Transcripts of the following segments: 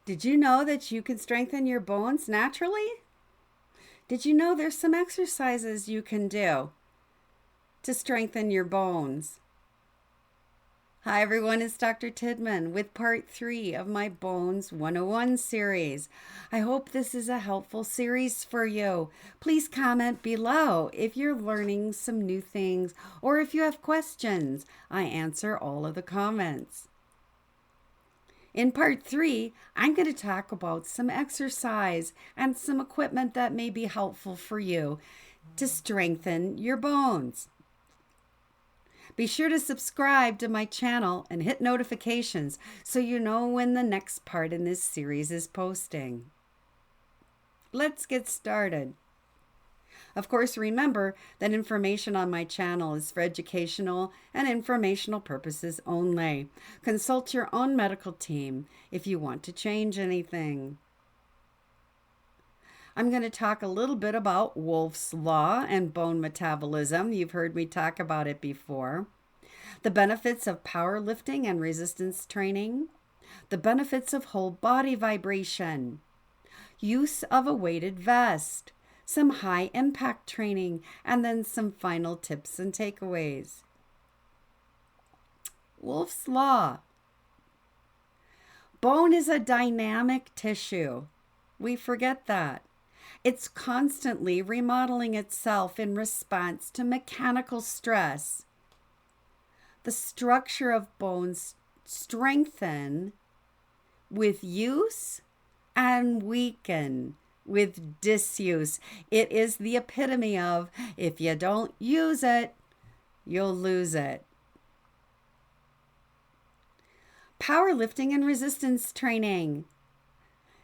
Did you know that you can strengthen your bones naturally? Did you know there's some exercises you can do to strengthen your bones? Hi everyone, it's Dr. Tidman with part 3 of my Bones 101 series. I hope this is a helpful series for you. Please comment below if you're learning some new things or if you have questions. I answer all of the comments. In part 3, I'm going to talk about some exercise and some equipment that may be helpful for you to strengthen your bones. Be sure to subscribe to my channel and hit notifications so you know when the next part in this series is posting. Let's get started. Of course, remember that information on my channel is for educational and informational purposes only. Consult your own medical team if you want to change anything. I'm going to talk a little bit about Wolff's Law and bone metabolism. You've heard me talk about it before. The benefits of powerlifting and resistance training. The benefits of whole body vibration. Use of a weighted vest. Some high impact training, and then some final tips and takeaways. Wolff's Law. Bone is a dynamic tissue. We forget that. It's constantly remodeling itself in response to mechanical stress. The structure of bones strengthen with use and weaken with disuse. It is the epitome of if you don't use it, you'll lose it. Powerlifting and resistance training.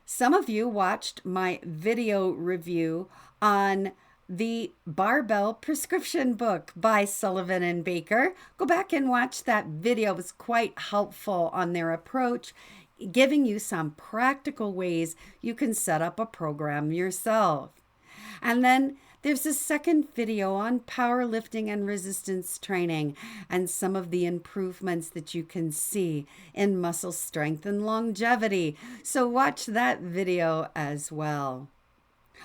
Some of you watched my video review on the Barbell Prescription Book by Sullivan and Baker. Go back and watch that video. It was quite helpful on their approach, giving you some practical ways you can set up a program yourself. And then there's a second video on powerlifting and resistance training and some of the improvements that you can see in muscle strength and longevity. So watch that video as well.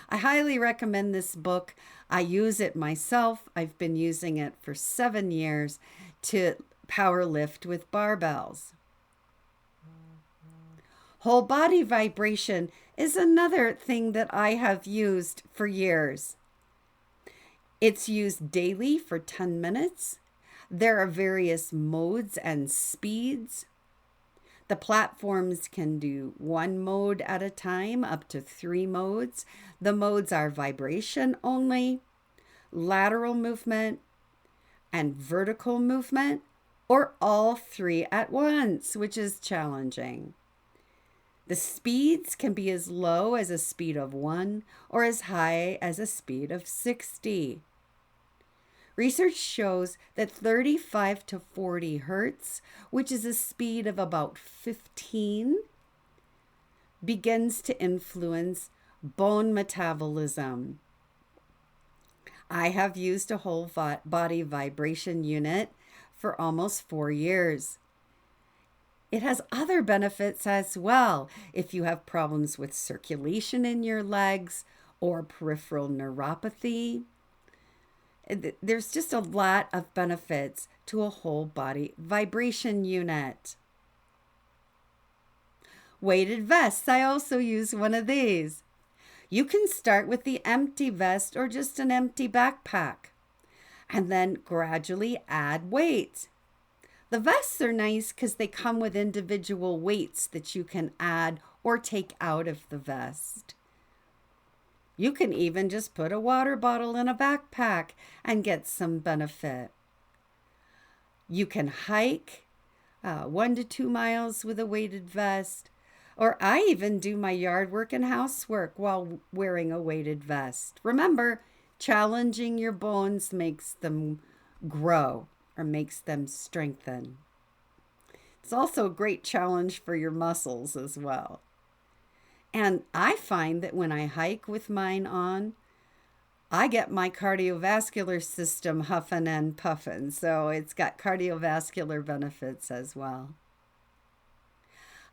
I highly recommend this book. I use it myself. I've been using it for 7 years to powerlift with barbells. Whole body vibration is another thing that I have used for years. It's used daily for 10 minutes. There are various modes and speeds. The platforms can do 1 mode at a time, up to 3 modes. The modes are vibration only, lateral movement, and vertical movement, or all 3 at once, which is challenging. The speeds can be as low as a speed of 1 or as high as a speed of 60. Research shows that 35 to 40 hertz, which is a speed of about 15, begins to influence bone metabolism. I have used a whole body vibration unit for almost 4 years. It has other benefits as well. If you have problems with circulation in your legs or peripheral neuropathy, there's just a lot of benefits to a whole body vibration unit. Weighted vests, I also use one of these. You can start with the empty vest or just an empty backpack, and then gradually add weight. The vests are nice because they come with individual weights that you can add or take out of the vest. You can even just put a water bottle in a backpack and get some benefit. You can hike 1 to 2 miles with a weighted vest, or I even do my yard work and housework while wearing a weighted vest. Remember, challenging your bones makes them grow or makes them strengthen. It's also a great challenge for your muscles as well. And I find that when I hike with mine on, I get my cardiovascular system huffing and puffing. So it's got cardiovascular benefits as well.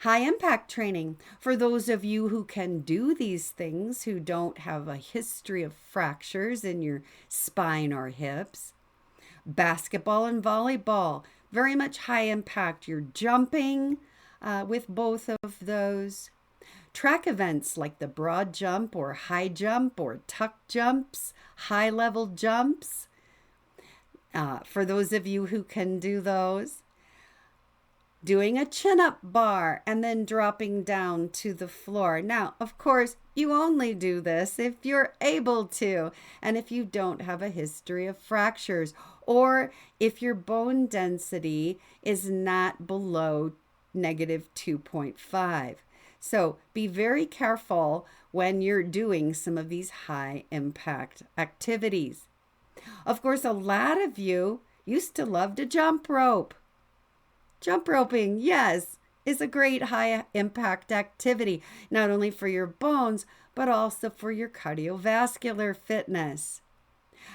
High impact training for those of you who can do these things, who don't have a history of fractures in your spine or hips. Basketball and volleyball, very much high impact. You're jumping with both of those. Track events like the broad jump or high jump or tuck jumps, high level jumps, for those of you who can do those. Doing a chin-up bar and then dropping down to the floor. Now, of course, you only do this if you're able to, and if you don't have a history of fractures, or if your bone density is not below -2.5. So be very careful when you're doing some of these high impact activities. Of course, a lot of you used to love to jump rope. Jump roping, yes, is a great high impact activity, not only for your bones, but also for your cardiovascular fitness.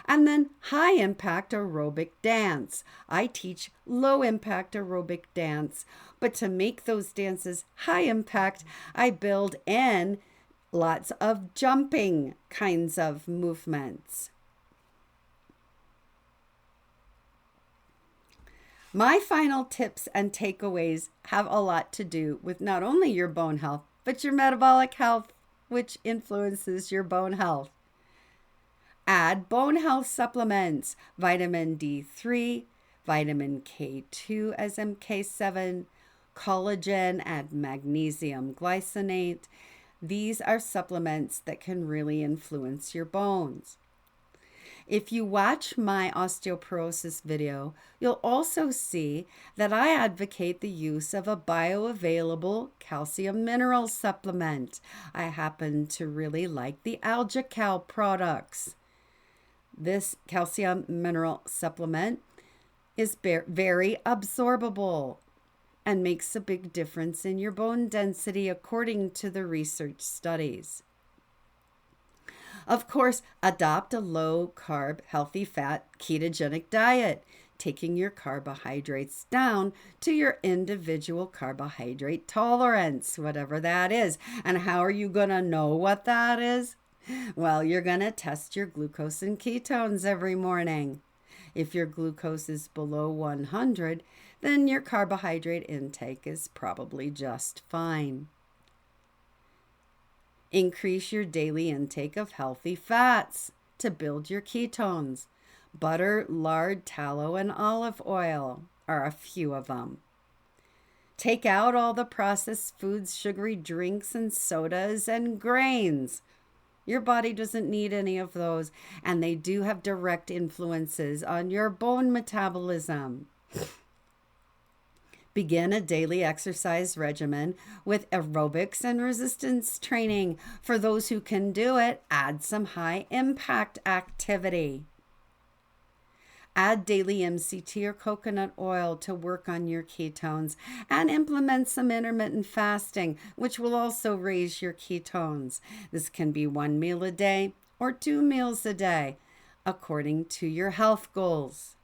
And then high impact aerobic dance. I teach low impact aerobic dance, but to make those dances high impact, I build in lots of jumping kinds of movements. My final tips and takeaways have a lot to do with not only your bone health, but your metabolic health, which influences your bone health. Add bone health supplements, vitamin D3, vitamin K2 as MK7, collagen, add magnesium glycinate. These are supplements that can really influence your bones. If you watch my osteoporosis video, you'll also see that I advocate the use of a bioavailable calcium mineral supplement. I happen to really like the AlgaCal products. This calcium mineral supplement is very absorbable and makes a big difference in your bone density according to the research studies. Of course, adopt a low-carb, healthy-fat, ketogenic diet, taking your carbohydrates down to your individual carbohydrate tolerance, whatever that is. And how are you going to know what that is? Well, you're going to test your glucose and ketones every morning. If your glucose is below 100, then your carbohydrate intake is probably just fine. Increase your daily intake of healthy fats to build your ketones. Butter, lard, tallow, and olive oil are a few of them. Take out all the processed foods, sugary drinks, and sodas, and grains. Your body doesn't need any of those, and they do have direct influences on your bone metabolism. Begin a daily exercise regimen with aerobics and resistance training. For those who can do it, add some high impact activity. Add daily MCT or coconut oil to work on your ketones, and implement some intermittent fasting, which will also raise your ketones. This can be 1 meal a day or 2 meals a day, according to your health goals.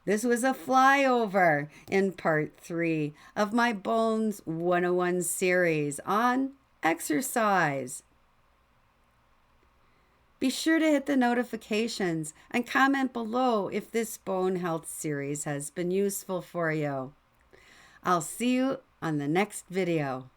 This was a flyover in part 3 of my Bones 101 series on exercise. Be sure to hit the notifications and comment below if this bone health series has been useful for you. I'll see you on the next video.